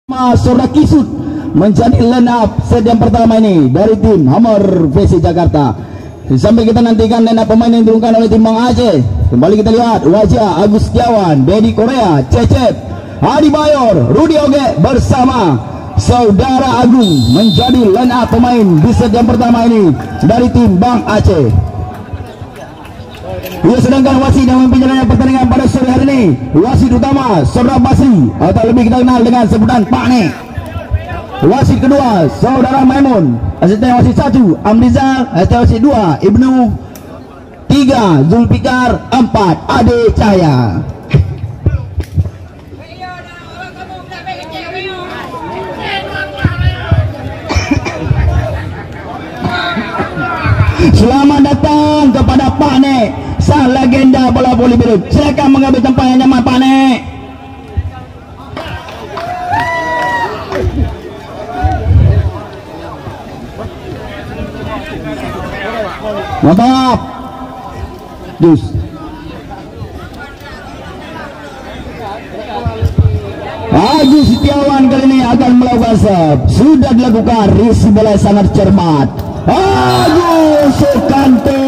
Saudara Kisut menjadi line up set yang pertama ini dari tim Hammer VC Jakarta. Sampai kita nantikan line up pemain yang diturunkan oleh tim Bang Aceh. Kembali kita lihat wajah Agus Setiawan, Dedi Korea, Cecep, Adi Bayor, Rudi Oge bersama Saudara Agung menjadi line up pemain di set yang pertama ini dari tim Bang Aceh. Sedangkan wasit yang memimpin pertandingan pada sore hari ini, wasit utama Saudara Basri atau lebih kita kenal dengan sebutan Pak Nek. Wasit kedua Saudara Maimun, asisten wasit 1 Amrizal, asisten wasit 2 Ibnu, 3 Zulfikar, 4 Ade Cahaya. Selamat datang kepada Pak Nek, sang legenda bola voli biru. Silakan mengambil tempat yang nyaman, Pak Nek. Mantap. Jus. Agus Setiawan kali ini akan melakukan serve. Sudah dilakukan, risi bola sangat cermat. Agus Sukante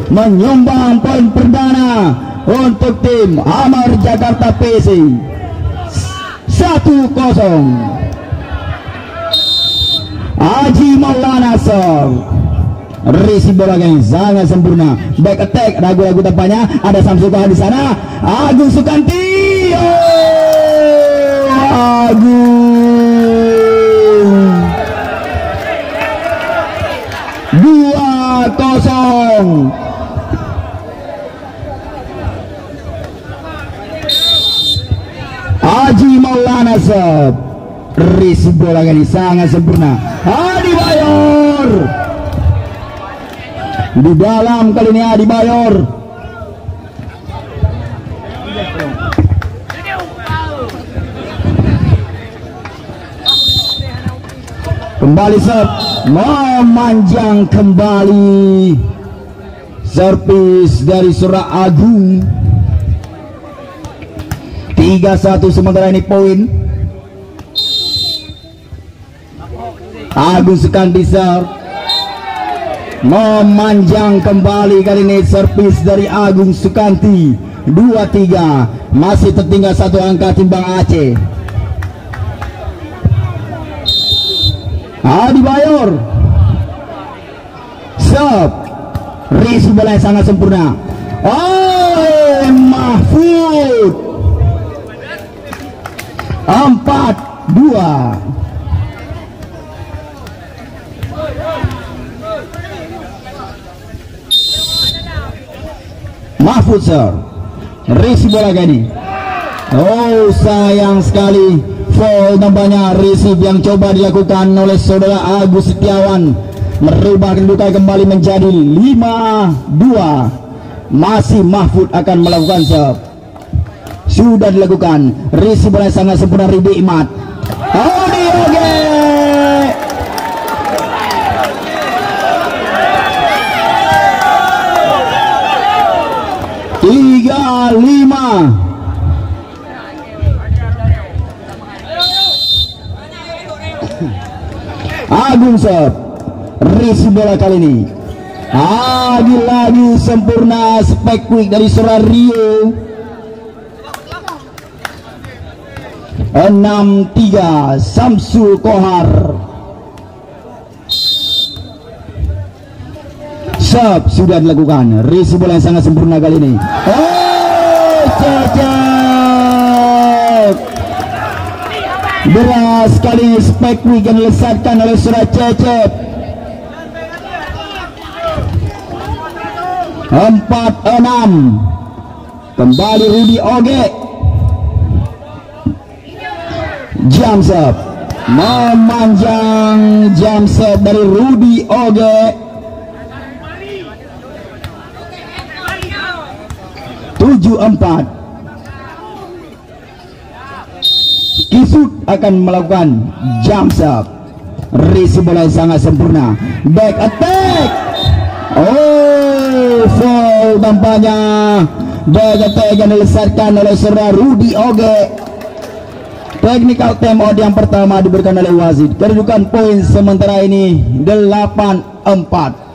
menyumbang poin perdana untuk tim Hammer Jakarta PC 1-0. Haji Maulana Song, risi bola yang sangat sempurna. Back attack, ragu-ragu tampaknya ada Samsul Kohan di sana. Agus Sukanti, Agus 2-0. Haji Maulana Sab, risi bola ini sangat sempurna. Adi Bayor di dalam kali ini. Adi Bayor kembali serve, memanjang kembali servis dari Saudara Agung. 3-1 sementara ini poin. Agung Sukanti serve, memanjang kembali kali ini servis dari Agung Sukanti. 2-3, masih tertinggal 1 angka tim Bang Aceh. Adi Bayor serve, risi bola yang sangat sempurna. Mahfud 4-2. Mahfud serve, risi bola gini. Oh, sayang sekali, foul nampaknya receive yang coba dilakukan oleh Saudara Agus Setiawan merubah kedudukan kembali menjadi 5-2. Masih Mahfud akan melakukan serve. Sudah dilakukan, receive bola sangat sempurna. Ridi Imat, Adi Oge, tiga lima. Agung serve, risi bola kali ini lagi-lagi sempurna. Spek quick dari Saudara Rio. 6-3 Samsul Kohar. Serve sudah dilakukan, risi bola yang sangat sempurna kali ini. Cecep beras kali ini, spek quick yang dilesatkan oleh Saudara Cecep. 4-6 kembali Rudi Oge. Jam serve, memanjang jam serve dari Rudi Oge. 7-4. Kisut akan melakukan jam serve, risi bola yang sangat sempurna. Back attack, foul tampaknya. Back attack yang dilesatkan oleh Saudara Rudi Oge. Technical timeout yang pertama diberikan oleh wasit. Kedudukan poin sementara ini 8-4.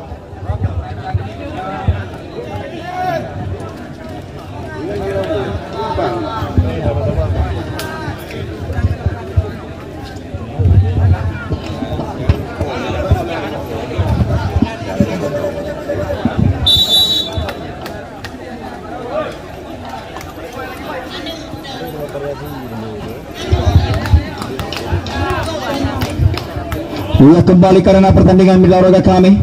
Ya, kembali karena pertandingan mitra olahraga kami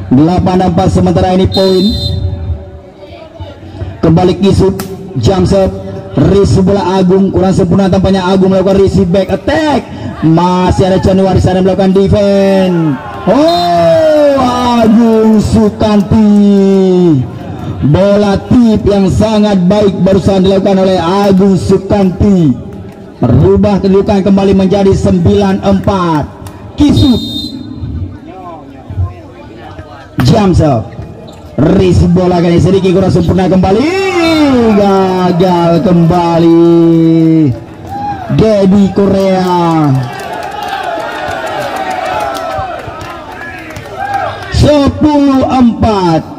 8-4 sementara ini poin. Kembali Kisut, jump shot, receive bola Agung, kurang sempurna tampaknya. Agung melakukan receive back attack, masih ada Januari sana melakukan defense. Oh, Agung Sukanti, bola tip yang sangat baik barusan dilakukan oleh Agung Sukanti, merubah kedudukan kembali menjadi 9-4. Kisut, jump shot, receive bola kali sedikit kurang sempurna kembali, gagal kembali Dedi Korea. 10-4.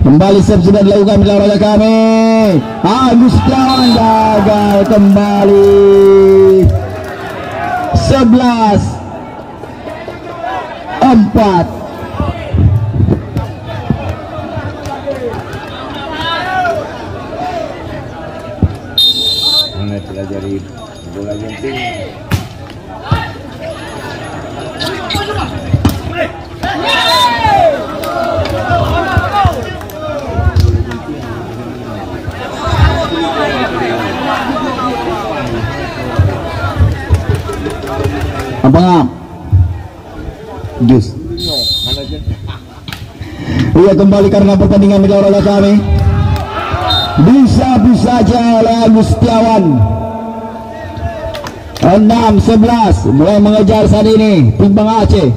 Kembali serve sudah dilakukan mitra olahraga kami. Agus Setiawan gagal kembali. 11-4. Mana pelajari bola genting. Apa jus? Iya, kembali karena pertandingan mitra olahraga kami bisa-bisa saja oleh Agus Setiawan. 6-11 mulai mengejar saat ini tim Bang Aceh.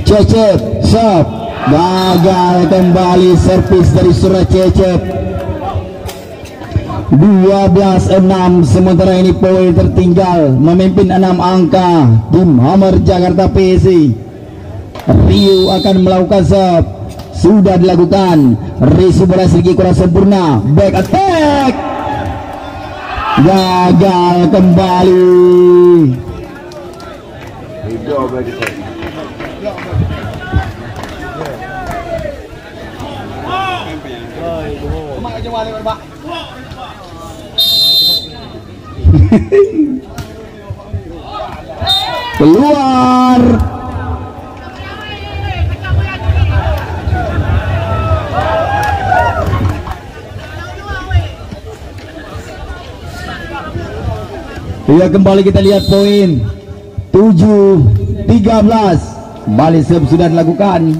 Cecep shot, gagal kembali servis dari Surah Cecep. 12-6 sementara ini poin tertinggal memimpin 6 angka tim Hammer Jakarta PSI. Rio akan melakukan serve, sudah dilakukan, receive bola sedikit kurang sempurna, back attack, gagal kembali. Keluar. Ya, kembali kita lihat poin 7-13. Balik serve sudah dilakukan.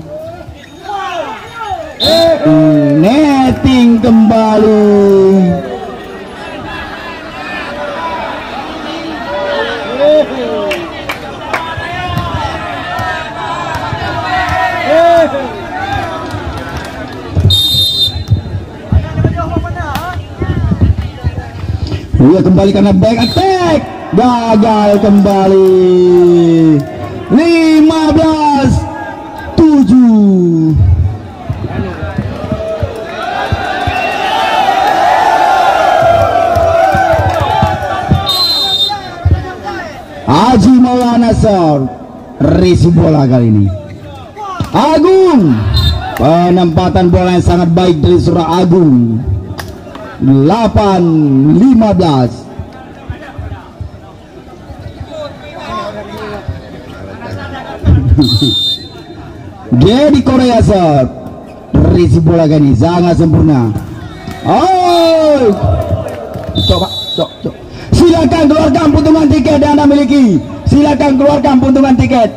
Netting kembali. Dia kembali karena back attack, gagal kembali. 15-7. Haji Maulana Sor, receive bola kali ini. Agung, penempatan bola yang sangat baik dari Surah Agung. 8-15. Dedi Korea shot, receive bola kali ini sangat sempurna. Oh, coba. Silakan keluarkan puntungan tiket yang Anda miliki. Silakan keluarkan puntungan tiket.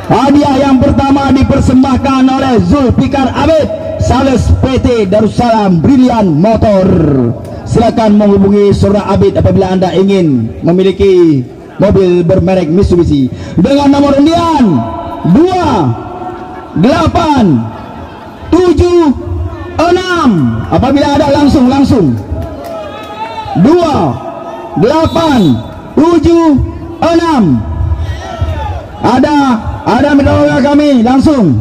Hadiah yang pertama dipersembahkan oleh Zulfikar Abid, Sales PT Darussalam Brilian Motor. Silakan menghubungi Saudara Abid apabila Anda ingin memiliki mobil bermerek Mitsubishi dengan nomor undian 2, 8, 7, 6. Apabila ada langsung 2, 8, 7, 6. Ada mitra kami langsung.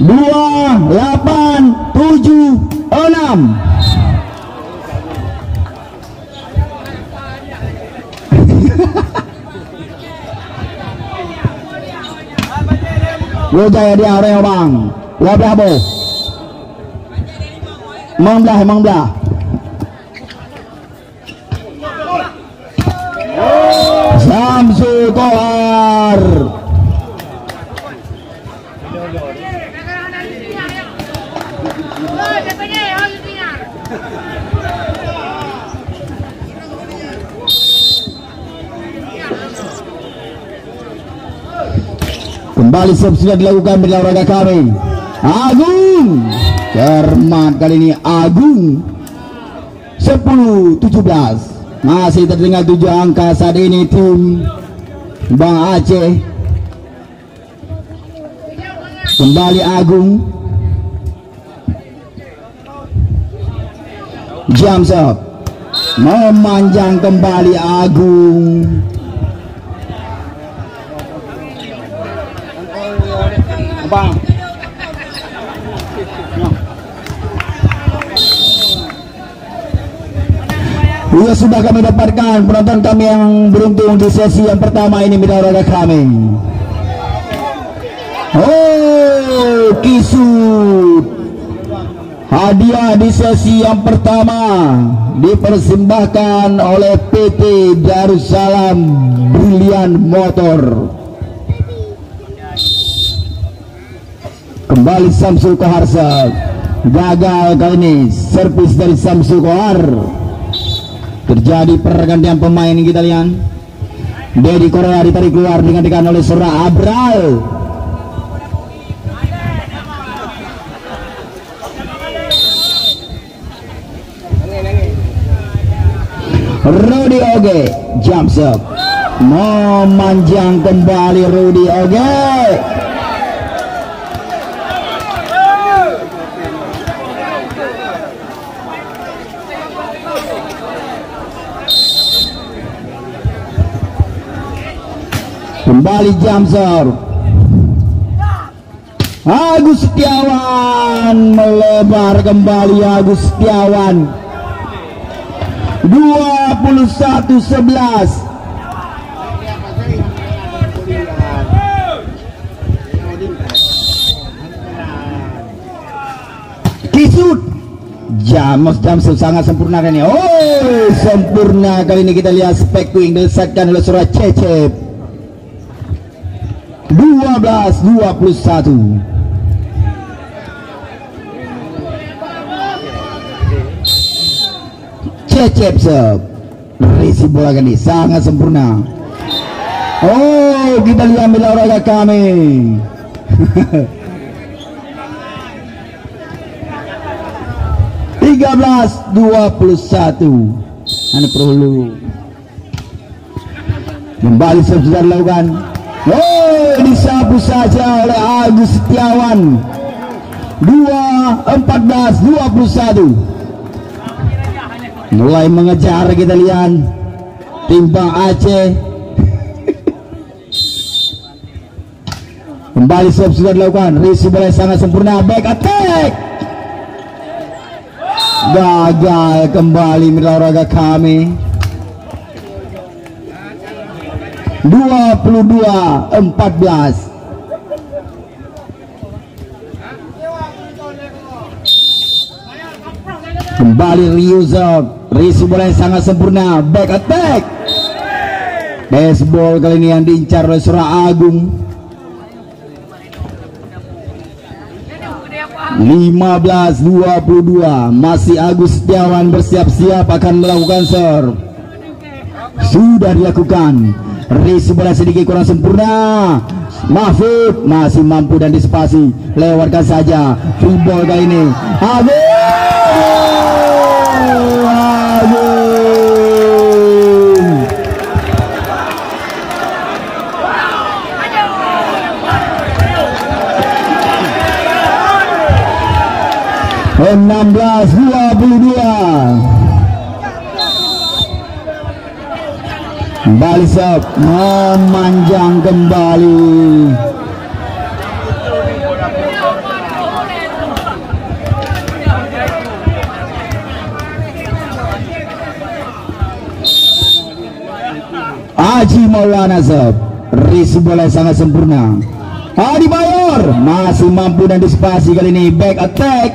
Dua, 8, 7, 6. Lo jaya dia orang bang. Wabah bo. Emang belah. Samsul Kohar. Kembali sudah dilakukan bila olahraga kami. Agung cermat kali ini. Agung 10-17. Masih tertinggal 7 angka saat ini tim Bang Aceh. Kembali Agung. Jam up. Memanjang kembali Agung. Bang. Sudah kami dapatkan penonton kami yang beruntung di sesi yang pertama ini mitra olahraga kami. Oh, Kisut. Hadiah di sesi yang pertama dipersembahkan oleh PT Darussalam Brilian Motor. Kembali Samsul Kohar. Gagal kali ini servis dari Samsul Kohar. Terjadi pergantian pemain kita lihat. Dedi Korea ditarik keluar digantikan oleh Sora Abral. Rudy Oge jumps up. Memanjang kembali Rudy Oge. Kembali jam serve. Agus Setiawan melebar kembali. Agus Setiawan 21-11. Kisut jam serve sangat sempurna kali ini. Oh, sempurna kali ini. Kita lihat spek wing disatkan oleh Surah Cecep. 12-21. Cecep serve. Risi bola kali sangat sempurna. Oh, kita lihat mitra olahraga kami. (13-21). Anu perlu. Kembali serve sudah dilakukan. Oh, disapu saja oleh Agus Setiawan. 14-21. Mulai mengejar kita lihat tim Bang Aceh. Kembali serve sudah dilakukan. Risi bola sangat sempurna. Back attack. Gagal kembali mitra olahraga kami. 22-14. Kembali Ryuzov. Risi bola yang sangat sempurna. Back attack. Baseball kali ini yang diincar oleh Surah Agung. 15-22. Masih Agus Setiawan bersiap-siap akan melakukan serve. Sudah dilakukan. Risi bola sedikit kurang sempurna. Mahfud masih mampu dan disipasi, lewatkan saja. Free ball kali ini. Agung. Agung. 16-22. Balisap memanjang kembali. Haji Maulana Zab, risi bola sangat sempurna. Adi Bayor masih mampu dan disipasi kali ini. Back attack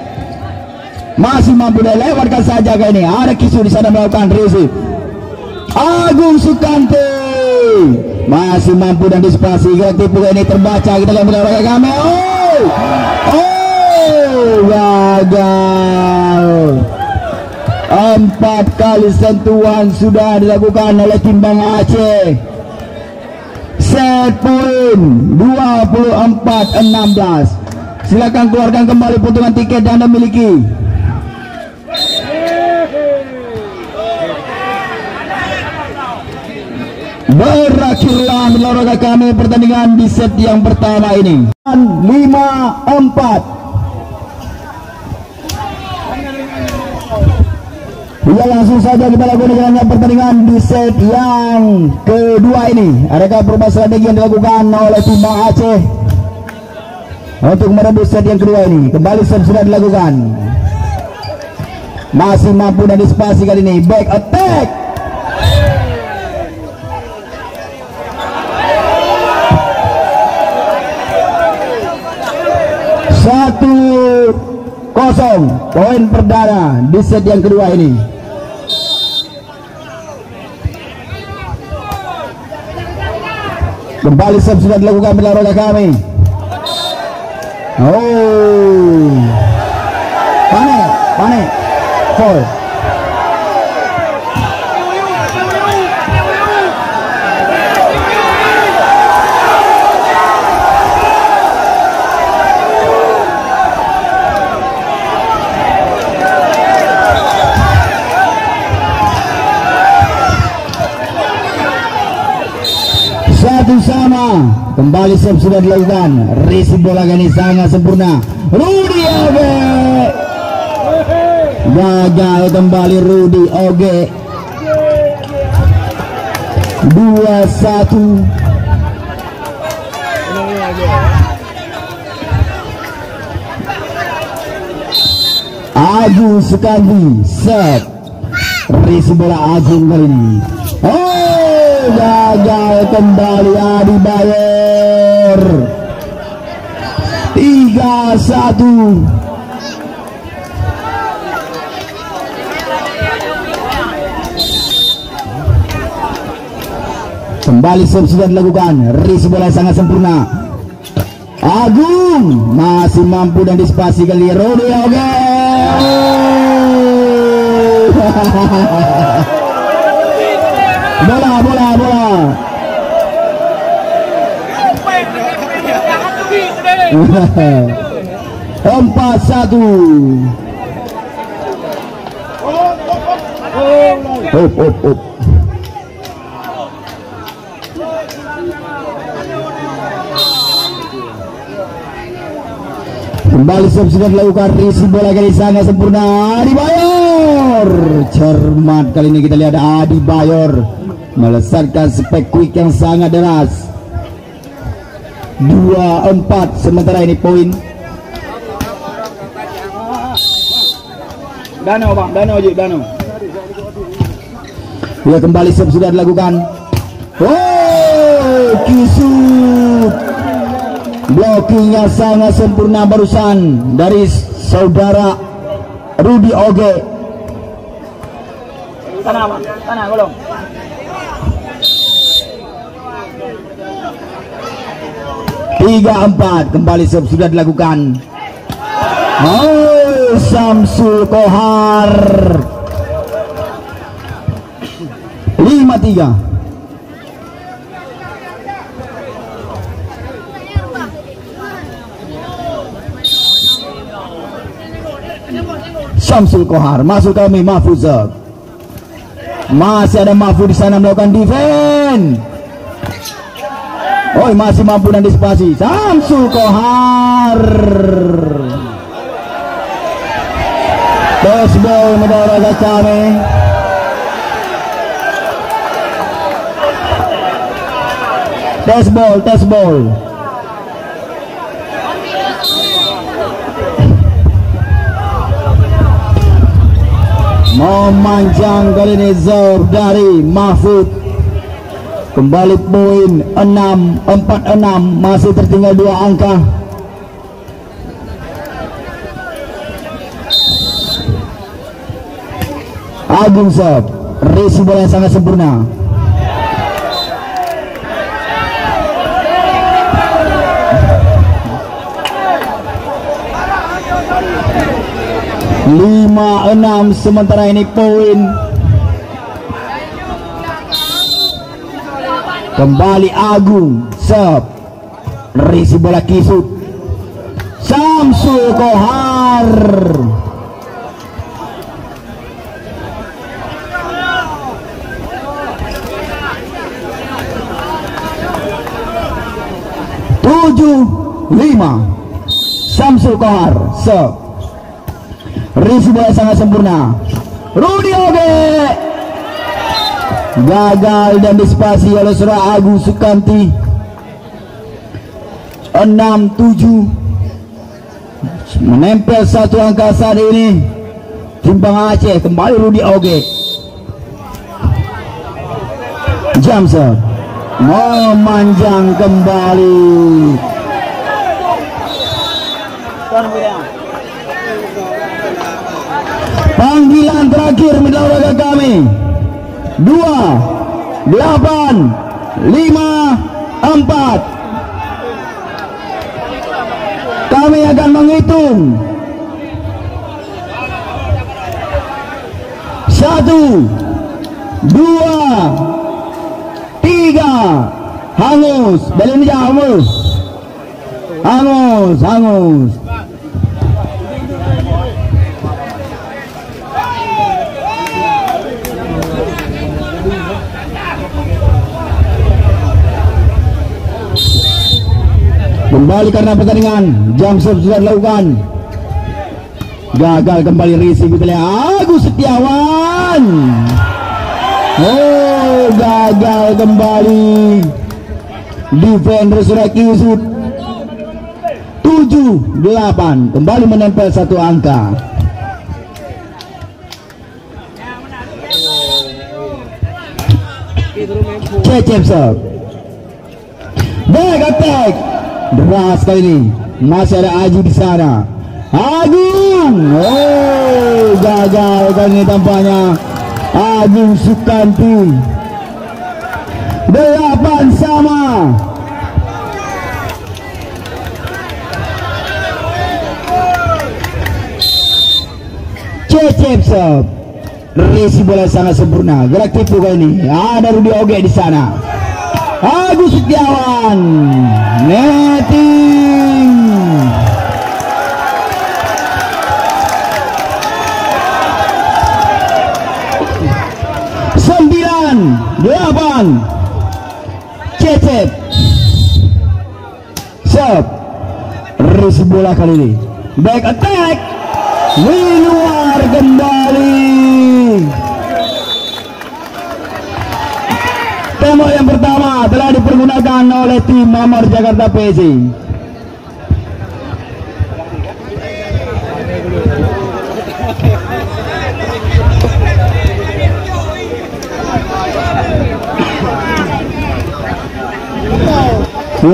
masih mampu dan lewatkan saja kali ini. Ada Kisu di sana melakukan risi. Agung Sukanti masih mampu dan disipasi. Gerak tipu ini terbaca. Kita lihat belakang kami. Gagal. 4 kali sentuhan sudah dilakukan oleh tim Bang Aceh. Set point 24-16. Silakan keluarkan kembali potongan tiket yang Anda miliki. Berakhirlah olahraga kami pertandingan di set yang pertama ini. 5-4. Ya, langsung saja kita lakukan pertandingan di set yang kedua ini. Adakah perubahan strategi yang dilakukan oleh tim Bang Aceh untuk merebut set yang kedua ini? Kembali set sudah dilakukan. Masih mampu dan disipasi kali ini. Back attack. Satu 0 poin perdana di set yang kedua ini. Kembali serve sudah dilakukan bila roda kami. Panik foul. Sama kembali serve sudah dilakukan. Risi bola ini sangat sempurna. Rudy Oge gagal kembali. Rudy Oge 2-1. Agung Sukanti set. Risi bola Agung kali ini. Gagal kembali. Adi Bayor 3-1. Kembali serve sudah dilakukan. Risi bola sangat sempurna. Agung masih mampu dan disipasi kali. Rudy Oge bola 4-1. Kembali serve sudah dilakukan. Risi bola kali sangat sempurna. Adi Bayor cermat kali ini. Kita lihat Adi Bayor melesatkan spek quick yang sangat deras. 2-4 sementara ini poin. Danau bang, Danau. Ya, kembali serve sudah dilakukan. Kisu blockingnya sangat sempurna barusan dari saudara Rudy Oge. Tanah golong. Tiga 4 kembali serve sudah dilakukan. Samsul Kohar 5-3. Syamsul Kohar masuk kami Mahfuz. Masih ada Mahfuz di sana melakukan defense. Oh, masih mampu dan disipasi Syamsul Kohar. Baseball mendarat kami. Test ball. Memanjang kali ini serve dari Mahfud. Kembali poin 6-4-6, masih tertinggal 2 angka. Agung serve, resi bola yang sangat sempurna. Lima 6 sementara ini poin. Kembali Agung serve, resi bola kisut Syamsul Kohar. Tujuh 5 Syamsul Kohar serve, resi bola sangat sempurna. Rudi Oge gagal dan disipasi oleh saudara Agung Sukanti. 6-7 menempel 1 angka saat ini. Timbang Aceh kembali Rudi Oge. Jamser memanjang kembali. Panggilan terakhir mendarat kami 2, 8, 5, 4. Kami akan menghitung 1, 2, 3. Hangus, belum jauh. Hangus. Kembali karena pertandingan jam sudah dilakukan. Gagal kembali resi kita lihat Agus Setiawan. Oh, gagal kembali defender sudah kisut. 7-8 kembali menempel 1 angka. Cecep serve, back attack. Deras kali ini, masih ada Aji di sana. Agung, oh gagal kali ini tampaknya. Agung Sukanti. 8 sama. Cecep serve, resi bola sangat sempurna. Gerak tipu kali ini. Ada Rudi Oge di sana. Agus Setiawan netting. Sembilan 8 Cecep serve, resi bola kali ini back attack di luar kembali. Tembok yang pertama telah dipergunakan oleh tim Mamor Jakarta PSI.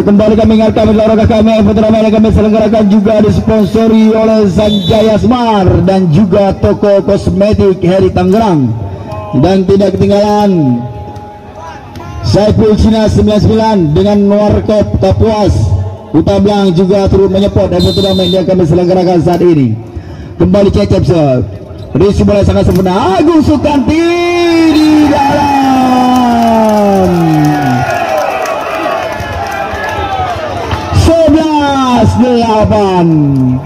Kembali kami ingatkan olahraga kami, pertandingan kami selenggarakan juga disponsori oleh Sanjaya Smart dan juga toko kosmetik Heri Tangerang. Dan tidak ketinggalan Saiful Cina 99 dengan Warkop Kapuas Utablang juga turut menyepot dan pertandingan yang kami selenggarakan saat ini. Kembali Cecep serve, resi bola sangat sempurna. Agung Sukanti di dalam. 11-8.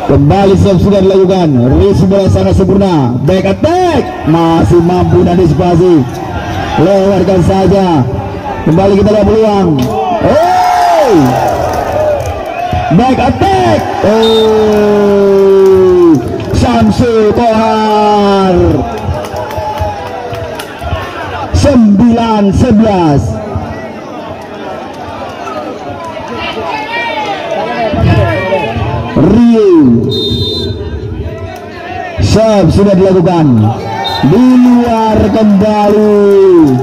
Kembali serve sudah dilakukan. Resi bola sangat sempurna. Back attack masih mampu dan disipasi. Lewatkan saja. Kembali kita lihat peluang. Oh, back attack. Oh, Syamsul Kohar. 9-11. Rio serve sudah dilakukan, di luar kembali,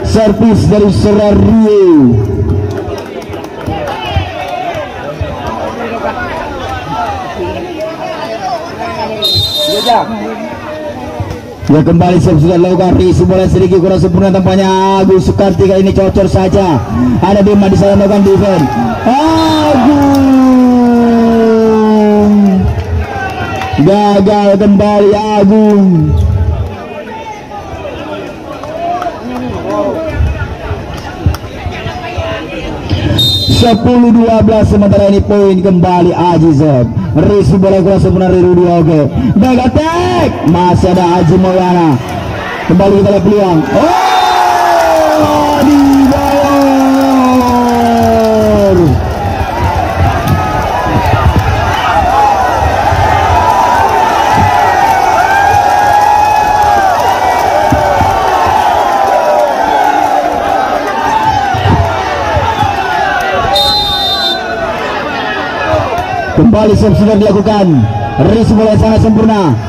servis dari seorang Rio. Ya, kembali serve sudah dilakukan. Risi bola sedikit kurang sempurna tampaknya. Agus Sukarti kali ini cocor saja. Ada Bima di sana melakukan defense. Agung gagal kembali. Agung (10-12) sementara ini poin kembali Ajizab. Risi bola kurang sempurna dari Rudi. Oke, back attack masih ada Haji Maulana. Kembali kita lihat peluang. Oh, dibayar. Kembali serve sudah dilakukan. Risi bola sangat sempurna.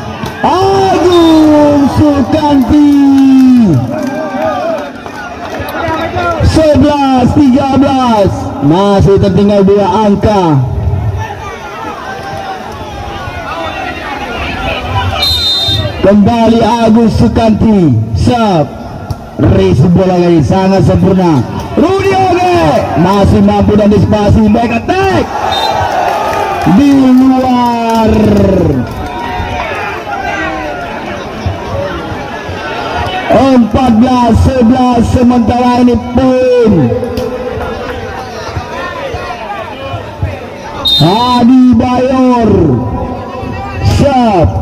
Agung Sukanti 11-13. Masih tertinggal 2 angka. Kembali Agus Sukanti. Serve. Risi bola kali sangat sempurna. Rudi Oge masih mampu dan disipasi. Back attack di luar. (14-11) sementara ini poin Hadi Bayor. Serve.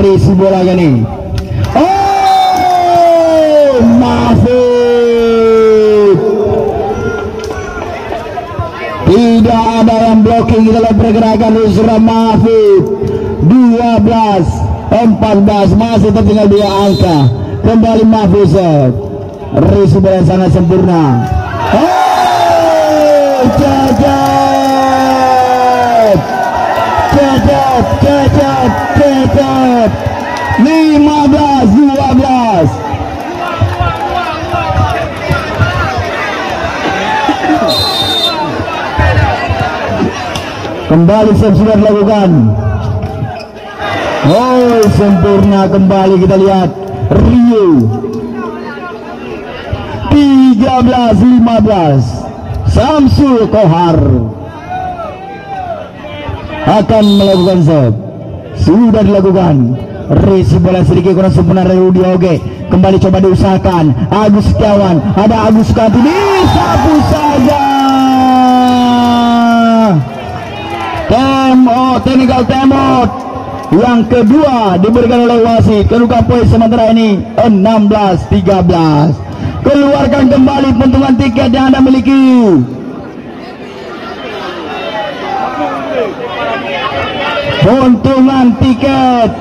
Risi bola ini. Oh, Mahfud. Tidak ada yang blocking dalam pergerakan Rusra Mahfud. 12-14 masih tertinggal 2 angka. Kembali Mahfud serve. Risi bola sangat sempurna. Oh, cecep 15-12. Kembali serve sudah dilakukan. Oh, sempurna kembali kita lihat. Rio 13-15. Syamsul Kohar akan melakukan serve. Sudah dilakukan. Risi bola sedikit kurang sempurna dari Rudi Oge. Kembali coba diusahakan. Agus Setiawan. Ada Agus Sukanti. Disapu saja. Technical timeout yang kedua diberikan oleh wasit. Kedudukan poin sementara ini 16-13. Keluarkan kembali pentungan tiket yang Anda miliki. Pentungan tiket.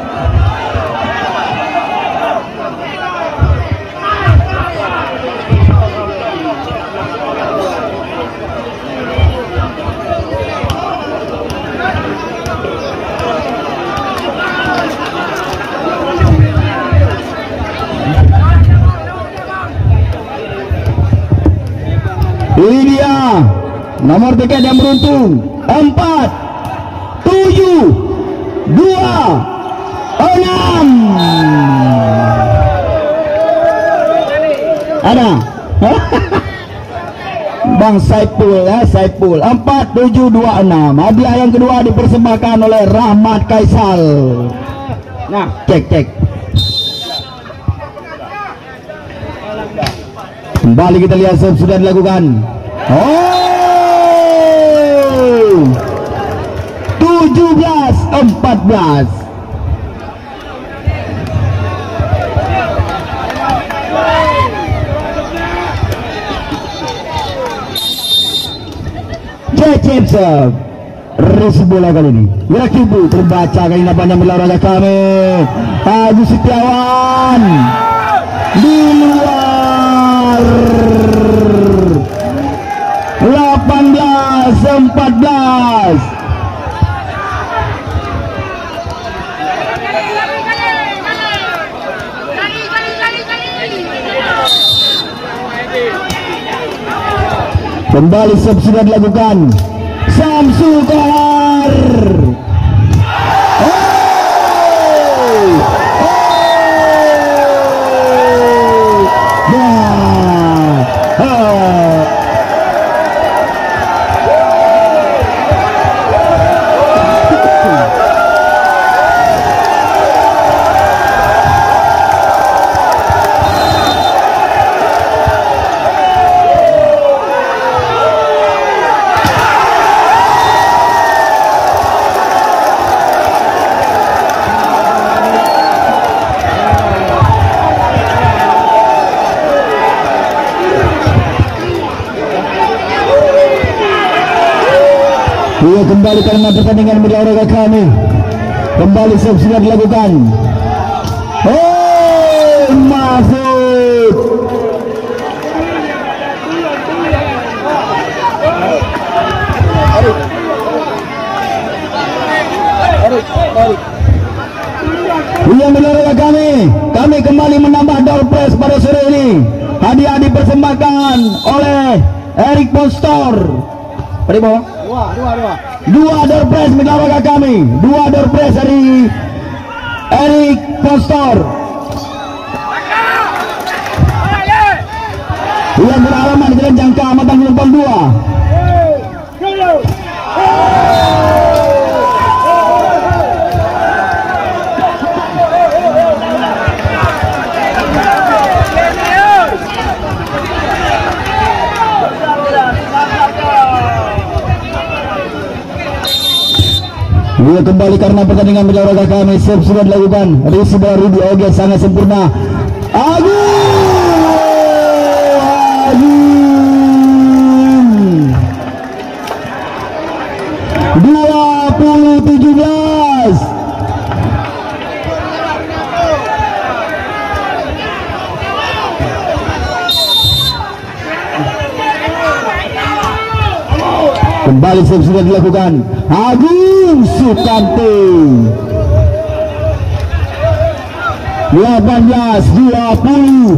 Ini dia nomor tiket yang beruntung. 4, 7, 2, 6. Ada Bang Saipul ya, Saipul. 4, 7, 2, 6. Hadiah yang kedua dipersembahkan oleh Rahmat Kaisal. Nah, cek. Kembali kita lihat serve sudah dilakukan. Oh, 17-13. 14. Cecep serve. Resi bola kali ini Rakibu terbaca kali ini nampaknya melawan kami. Agus Setiawan di luar. 18-14. Kembali sudah dilakukan. Samsu keluar. Ia kembali karena pertandingan media olahraga kami. Kembali sudah dilakukan. Oh, Mahfud. Ia media olahraga kami kembali menambah door press pada sore ini. Hadiah dipersembahkan oleh Erik Postor. Primo. Dua door press media kami. Dua door press dari Erik Postor. Yang beralaman di Jalan Jangka Matang Lumpang 2. Dia kembali karena pertandingan media olahraga kami sudah dilakukan. Risi bola Rudi Oge sangat sempurna. Agung 20-17. Kembali sudah dilakukan. Agung Sukanti 18-20.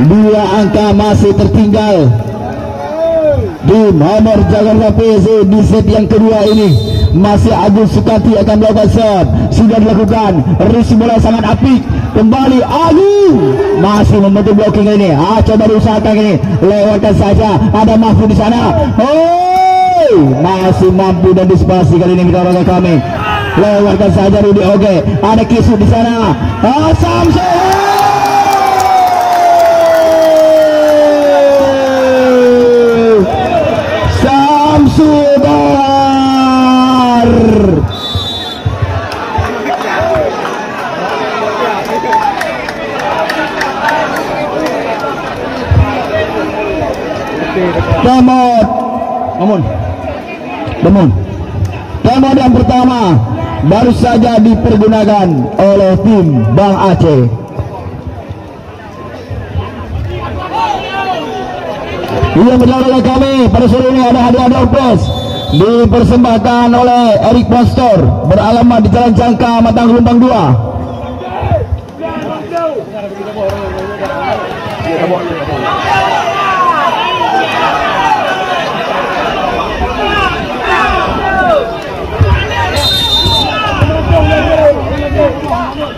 Dua angka masih tertinggal di nomor Jakarta PC di set yang kedua ini. Masih Agung Sukanti akan melakukan serve. Sudah dilakukan. Risi bola sangat apik. Kembali Agung masih membentuk blocking ini. Coba diusahakan ini. Lewatkan saja. Ada Mahfud di sana. Masih mampu dan disipasi kali ini kita olahraga kami. Lewatkan saja Rudi Oge. Ada Kisu di sana. Samsu. Samsu Bar. Temot yang pertama baru saja dipergunakan oleh tim Bang Aceh. Yang berlalu kami pada sore ini ada hadiah door press dipersembahkan oleh Erik Postor beralamat di Jalan Jangka Matang Lumpang 2.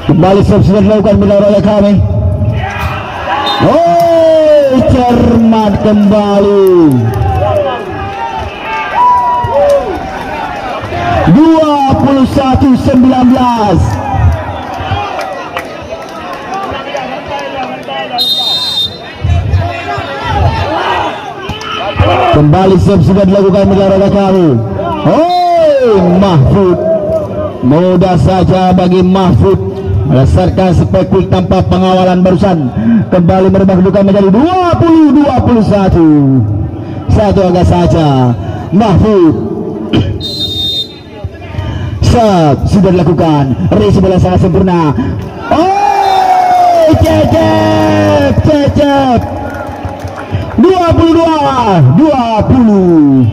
Kembali sudah dilakukan oleh kami. Cermat kembali. 21-19. Kembali sudah dilakukan oleh kami. Mahfud, mudah saja bagi Mahfud berdasarkan spekul tanpa pengawalan barusan kembali merubah kedudukan menjadi 20-21. Satu angka saja Mahfud. Sudah dilakukan, resi bola sangat sempurna. Oh, cecep 22-20.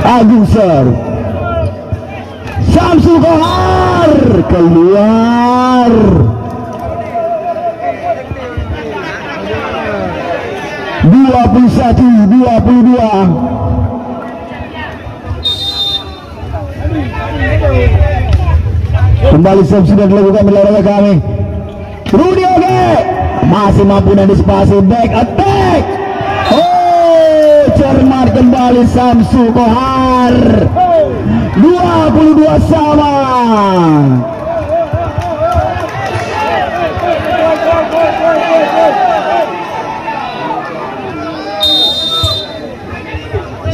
Agung serve, Samsul Kohar keluar. Dua 21-22. Kembali serve sudah dilakukan oleh kami. Rudy Oge masih mampu antisipasi back attack. Oh, cermat kembali Samsul Kohar. 22 sama.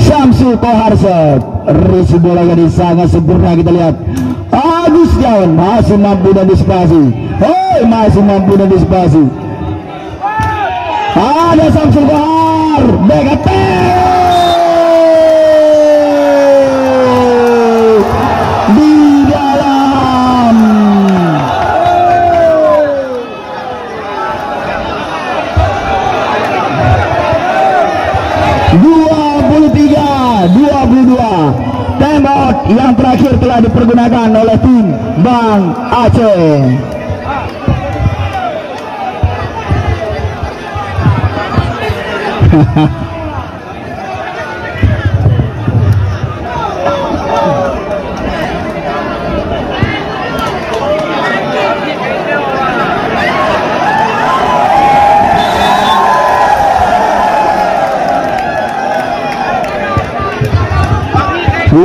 Samsul Kohar serve, resi bola yang sangat sempurna. Kita lihat Agus Setiawan masih mampu antisipasi. Hei, masih mampu antisipasi. Ada Samsul Kohar back attack di dalam. Time out yang terakhir telah dipergunakan oleh tim Bang Aceh.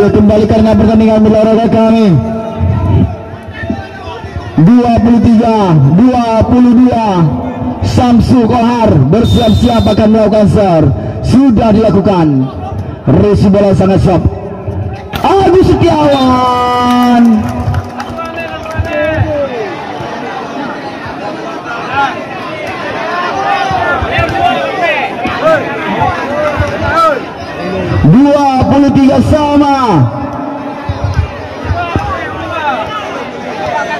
Kembali karena pertandingan olahraga kami 23-22. Samsul Kohar bersiap-siap akan melakukan serve. Sudah dilakukan, resi bola sangat siap. Agus Setiawan sama.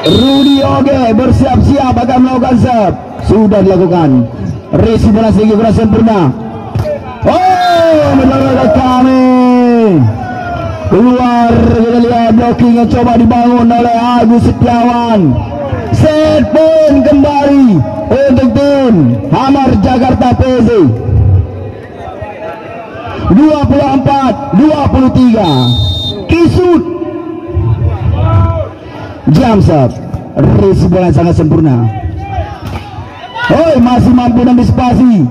Rudy Oge bersiap-siap akan melakukan serve. Sudah dilakukan, resi bola sedikit kurang sempurna. Oh, menolak kami keluar. Kita lihat blocking yang coba dibangun oleh Agus Setiawan. Set point kembali untuk tim Hamar Jakarta PZ. 24-23. Kisut jam serve, resi bola yang sangat sempurna. Oh, masih mampu antisipasi.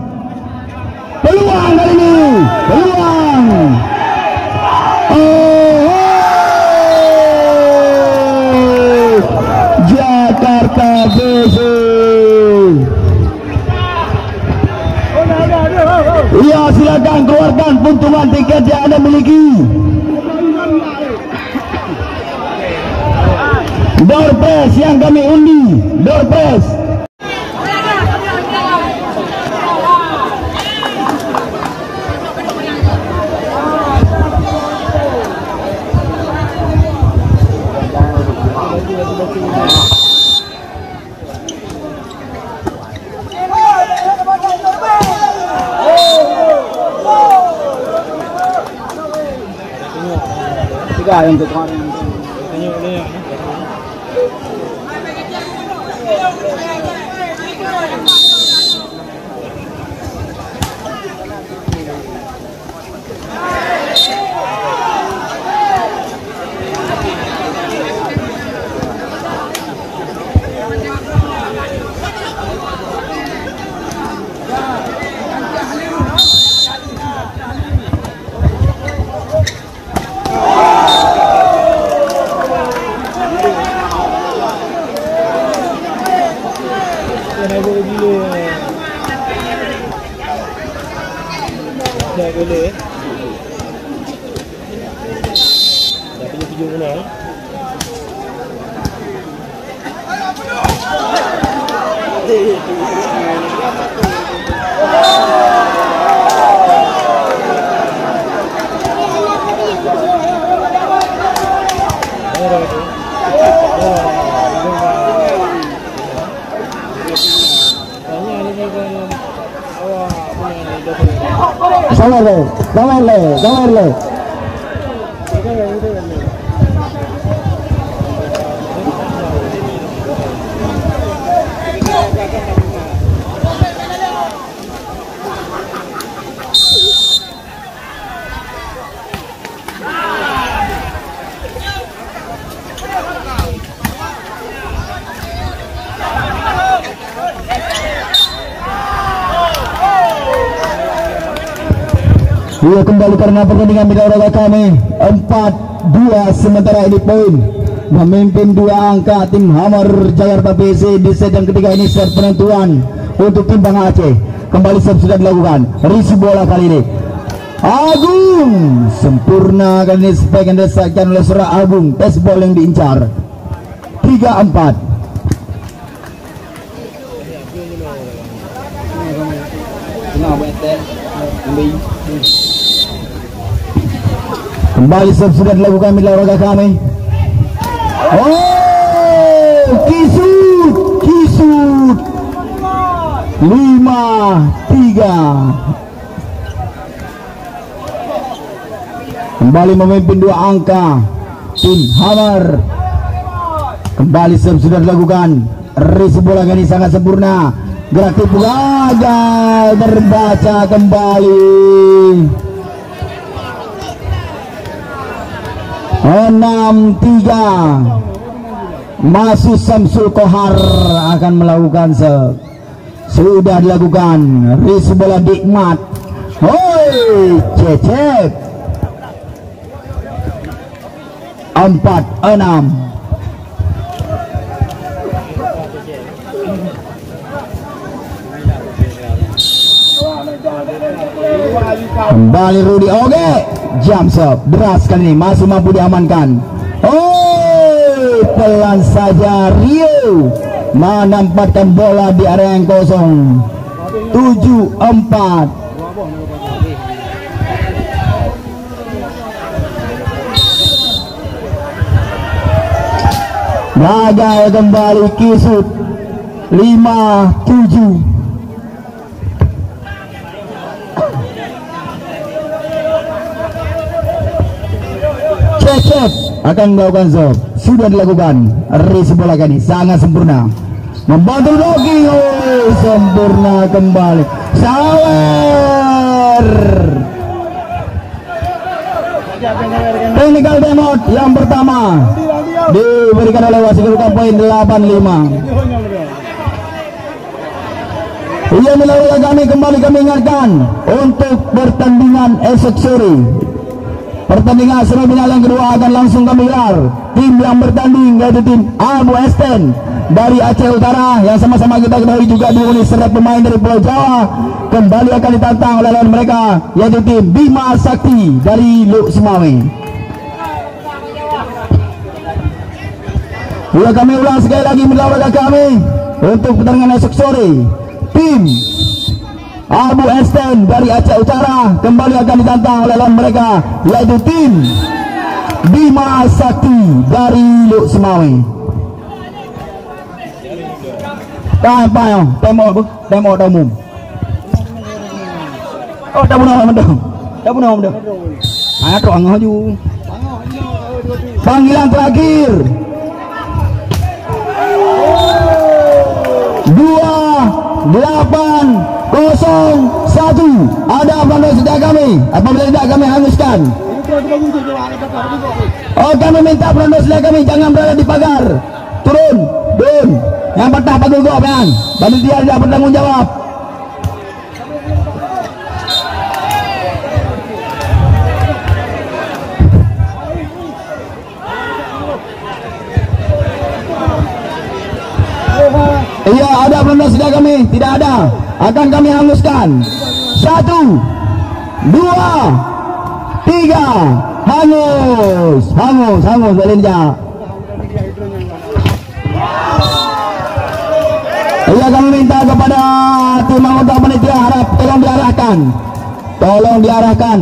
Peluang kali ini, peluang. Oh, Jakarta PZ. Ya, silakan keluarkan puntungan tiket yang Anda miliki. Door press yang kami undi, door press. Tiga yang kemarin. Sabarle. Ia kembali karena pertandingan mitra kami 4-2 sementara ini poin memimpin 2 angka tim Hammer Jakarta PC di set yang ketiga ini set penentuan untuk tim Bang Aceh. Kembali set sudah dilakukan, risi bola kali ini Agung sempurna kali ini spike yang disahkan oleh seorang Agung, tes ball yang diincar 3-4. Kembali sudah dilakukan mitra olahraga kami. Oh, kisut 5-3. Kembali memimpin 2 angka tim Hammer. Kembali sudah dilakukan, risi bola ini sangat sempurna. Gerak tipu gagal terbaca kembali. 6-3. Masih Samsul Kohar akan melakukan sudah dilakukan, risi bola Dikmat. Hoi, Cecep 4-6. Kembali Rudi, oke, jump shot deras kali ini masih mampu diamankan. Oh, pelan saja Rio menempatkan bola di area yang kosong. 7-4. Gagal kembali Kisut 5-7. Cecep akan melakukan zone, sudah dilakukan, risi bola kali sangat sempurna, membantu Dogi. Oh, sempurna kembali Sawer. Technical timeout yang pertama diberikan oleh wasit kedudukan poin 8-5. Ia melakukan kami ingatkan untuk pertandingan esok sore. Pertandingan semifinal yang kedua akan langsung kami gelar. Tim yang bertanding yaitu tim Abu Esten dari Aceh Utara yang sama-sama kita ketahui juga dihuni seret pemain dari Pulau Jawa, kembali akan ditantang oleh lawan mereka yaitu tim Bima Sakti dari Luk Semawe. Ya, kami ulang sekali lagi melawan kami untuk pertandingan esok sore. Tim Abu Esten dari Aceh Utara kembali akan ditantang oleh lawan mereka yaitu tim Bima Sakti dari Luk Semawe. Temo umum. Oh, dah punah mendong. Ayo doang aja. Panggilan terakhir. 2-8-0-1. Ada apa sudah kami? Apabila tidak kami hanguskan. Oh, kami minta perondo sudah kami jangan berada di pagar. Turun. Yang patah pagul gop yang panitia tidak bertanggung jawab. Iya, ada belum sudah kami? Tidak ada. Akan kami hanguskan. 1, 2, 3. Hangus Belinda. Iya, kami minta kepada tim anggota panitia, harap tolong diarahkan.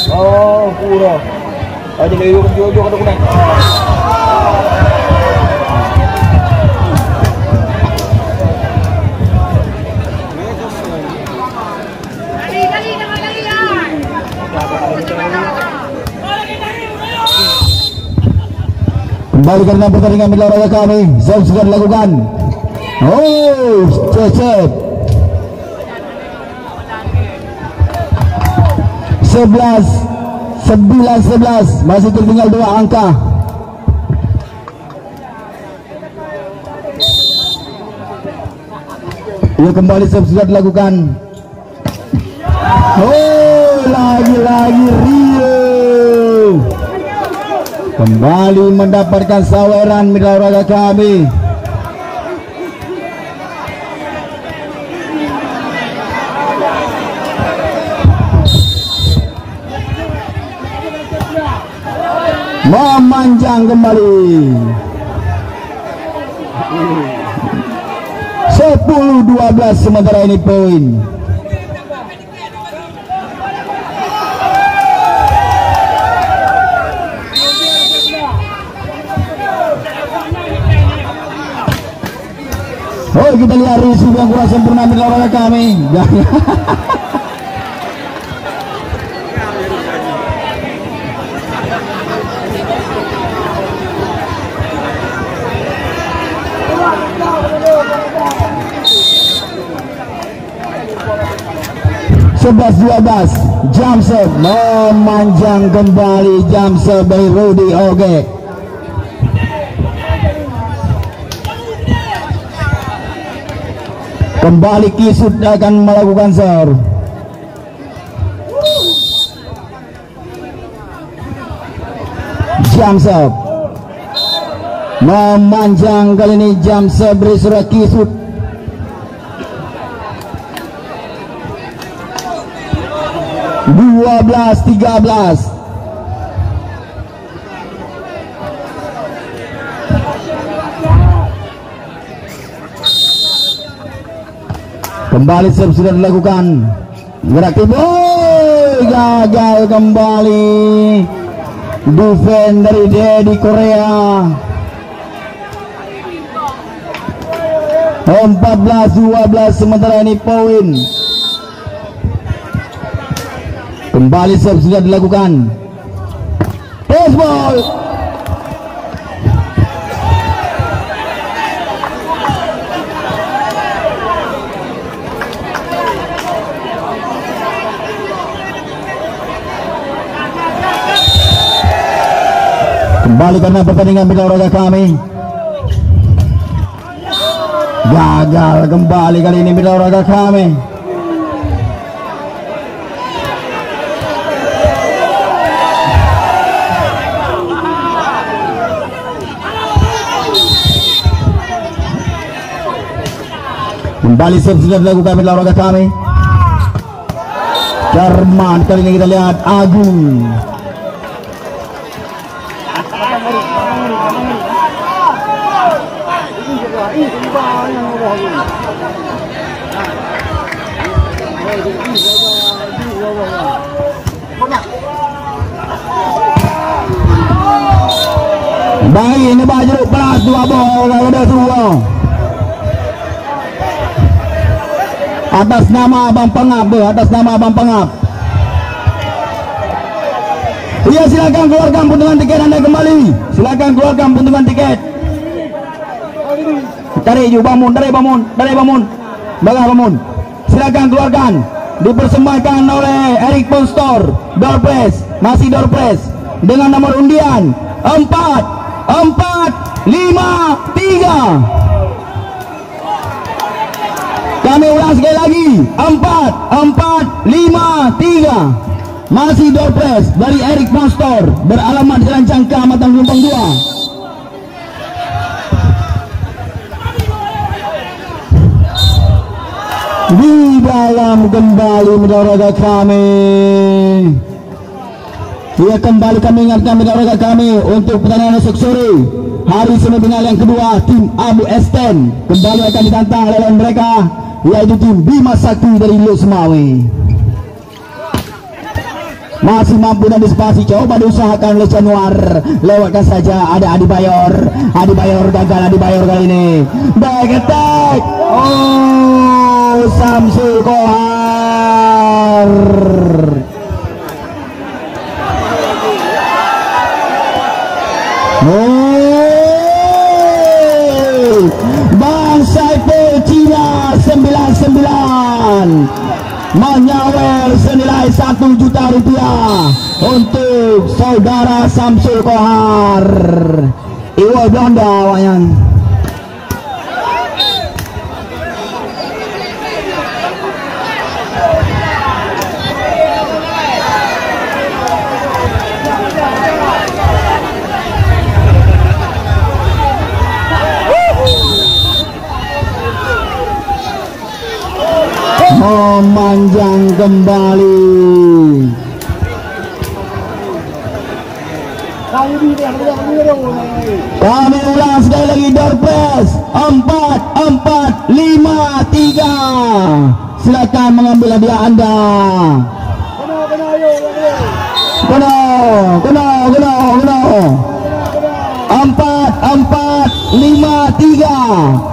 Oh, puro. Aja lagi jojo kada kuning. Kembali karena pertandingan mila olahraga kami, serve sudah dilakukan. Oh, cecep. 11 masih tertinggal 2 angka. Ya, kembali serve sudah dilakukan. Oh, lagi-lagi Rio kembali mendapatkan saweran mitra olahraga kami. Memanjang kembali. 10-12 sementara ini poin. Oh, kita lihat receive yang kurang sempurna mitra olahraga kami. Sebelas 12 jump serve memanjang kembali, jump serve dari Rudy Oge. Kembali Kisut akan melakukan serve. Jump serve memanjang, kali ini jump serve dari Surya Kisut. 12-13. Kembali serve sudah dilakukan. Gerak timur, gagal kembali. Defend dari Dedi Korea. 14-12 sementara ini poin. Kembali serve sudah dilakukan. Baseball. Kembali karena pertandingan mitra olahraga kami. Gagal kembali kali ini mitra olahraga kami. Kembali serve sudah dilakukan mitra olahraga kami. Jerman, kali ini kita lihat Agung. Baik, ini baju pelas 2 bola ada 2. Atas nama Abang Pengap, atas nama Abang Pengap. Iya, silakan keluarkan potongan tiket Anda kembali. Silakan keluarkan puntungan tiket. Tarik ju bangun. Balah bangun. Silakan keluarkan. Dipersembahkan oleh Eric Ponstor. Door press, masih door press dengan nomor undian 4453. Kami ulang sekali lagi 4453. Masih door press dari Eric Ponstor beralamat Jalan Cangka Matang Gelombang 2. Di dalam kembali medaraga kami. Ya, kembali kami ingatkan medaraga kami untuk pertandingan esok sore hari semifinal yang kedua, tim Abu Esten kembali akan ditantang oleh lawan mereka, yaitu tim Bima Sakti dari Losmawi. Masih mampu dan disipasi, coba diusahakan oleh Januar, lewatkan saja. Ada Adi Bayor gagal. Adi Bayor kali ini back attack. Samsul Kohar. Bang Saiful Cina 99 menyawer senilai 1 juta rupiah untuk saudara Samsul Kohar. Iwo Belanda wayang. Memanjang kembali. Kami ulang sekali lagi, door press 4453. Silakan mengambil hadiah Anda. Kena 4453.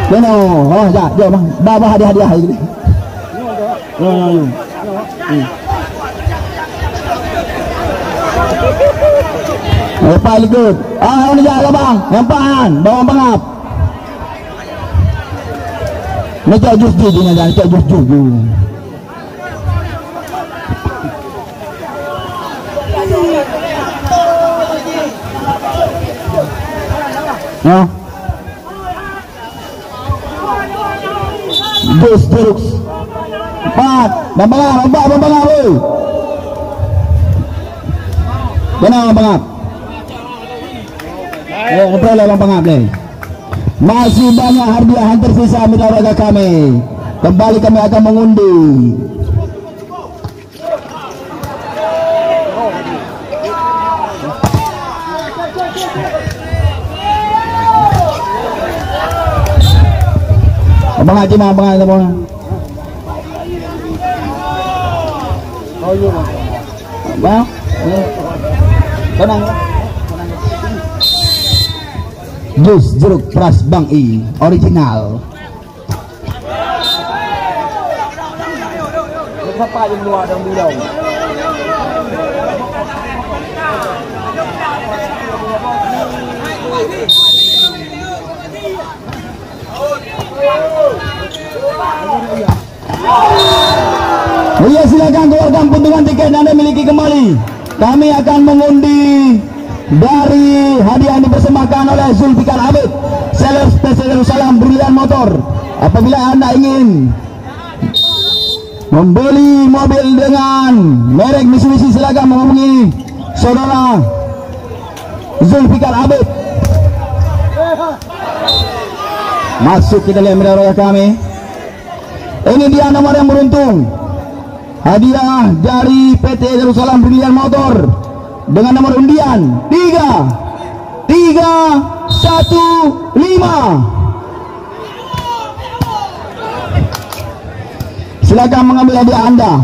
Oh, jom bang, hadiah ini. Paling good. Ini jalan bang, nyampahan, bawa pengap. Ini cek jus juju. Jus jeruk 4 bambangap woi. Benar bambangap. Ngobrol bambangap deh. Masih banyak hadiah yang tersisa medaraga kami. Kembali kami akan mengundi. Abang Haji mah abang Haji mah. Oh iya bang. Bang. Tenang. Jus jeruk Pras Bang I original. Apa yang luar dan bilau? Iya, silakan keluarkan puntungan tiket Anda miliki kembali. Kami akan mengundi dari hadiah yang dipersembahkan oleh Zulfikar Abid, seller spesial Salam Brilian Motor. Apabila Anda ingin membeli mobil dengan merek Mitsubishi, silakan menghubungi saudara Zulfikar Abid. Masuk kita lihat medali kami. Ini dia nomor yang beruntung. Hadiah dari PT Jerusalem Brilian Motor dengan nomor undian 3315. Silakan mengambil hadiah Anda.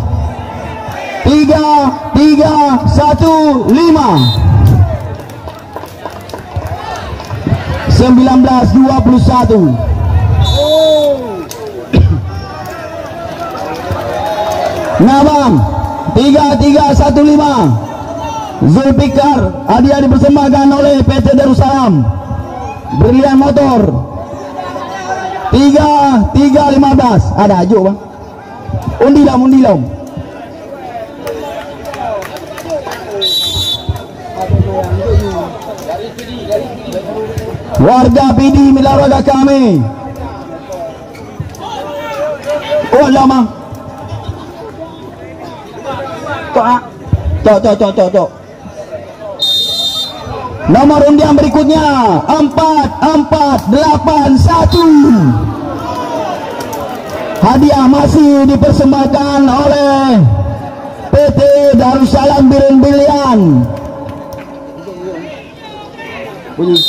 3315 1921. Nah bang, 3315 Zulfikar, hadiah dipersembahkan oleh PT Darussalam Brilian Motor 3.15. Ada ajo bang, undi lam. Warga PD Milaraga kami. Oh lama. Tok. Nomor undian berikutnya 4481. Hadiah masih dipersembahkan oleh PT Darussalam Brilian. Bunyi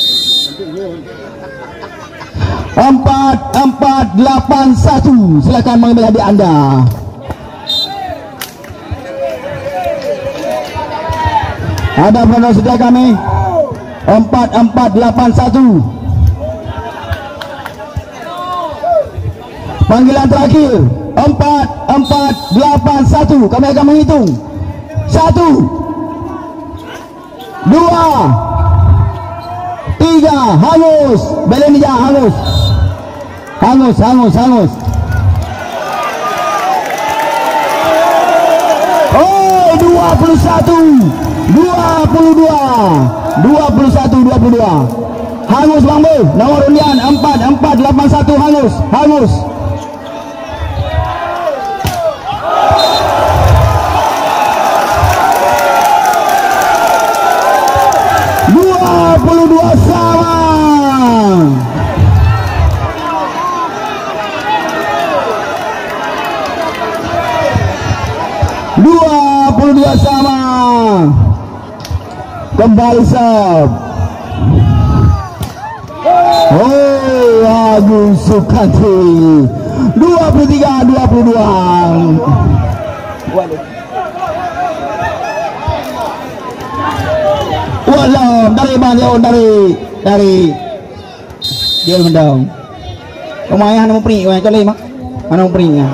4481. Silakan mengambil hadiah Anda. Ada penonton setia kami 4481. Panggilan terakhir 4481. Kami akan menghitung 1, 2, 3. Hangus. Belenija hangus. Oh 21, 22. Hangus Bang Boy. Nomor undian 4481 hangus. Sama 22 sama. Kembali sub. Oh Agus Sukantri 23-22. Walau dari Bang dari dia mendong. Lumayan mau pring, coba mak. Mana mau pringnya?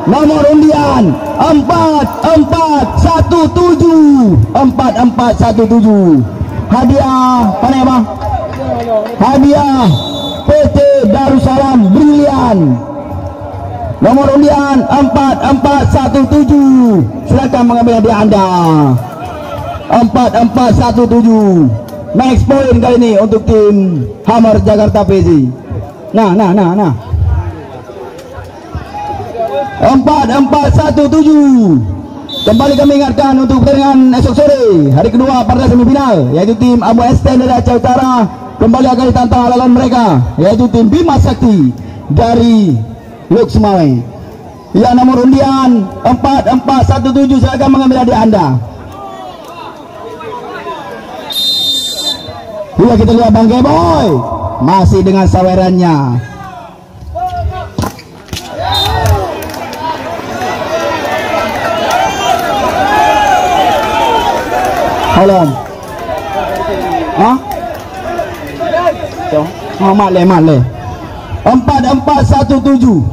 Nomor undian 4417. Hadiah apa nih bang? Hadiah PT Darussalam Brilian. Nomor undian 4417. Silakan mengambil hadiah Anda. 4417. Max point kali ini untuk tim Hammer Jakarta PJ. Nah. 4417. Kembali kami ingatkan untuk pertandingan esok sore hari kedua partai semifinal, yaitu tim Abu Esten dari Aceh Utara kembali akan ditantang lawan mereka, yaitu tim Bima Sakti dari Luk Sumawe. Ya, nomor undian 4417. Silakan mengambil hadiah Anda. Ya, kita lihat Bang Geboy masih dengan sawerannya. Halo. Hah? Oh, mat le. 4417.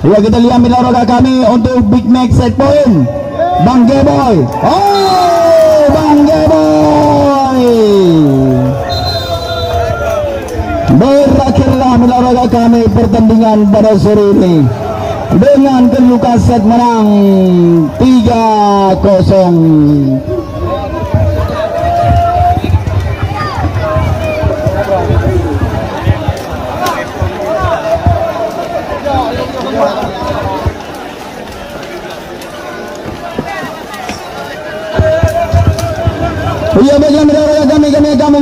Ya, kita lihat mila roda kami untuk Big Max set point. Bang Geboy. Oh, Bang Geboy. Berakhirlah mila roda kami pertandingan pada sore ini dengan kedudukan set menang 3-0. Iya, baiklah, kami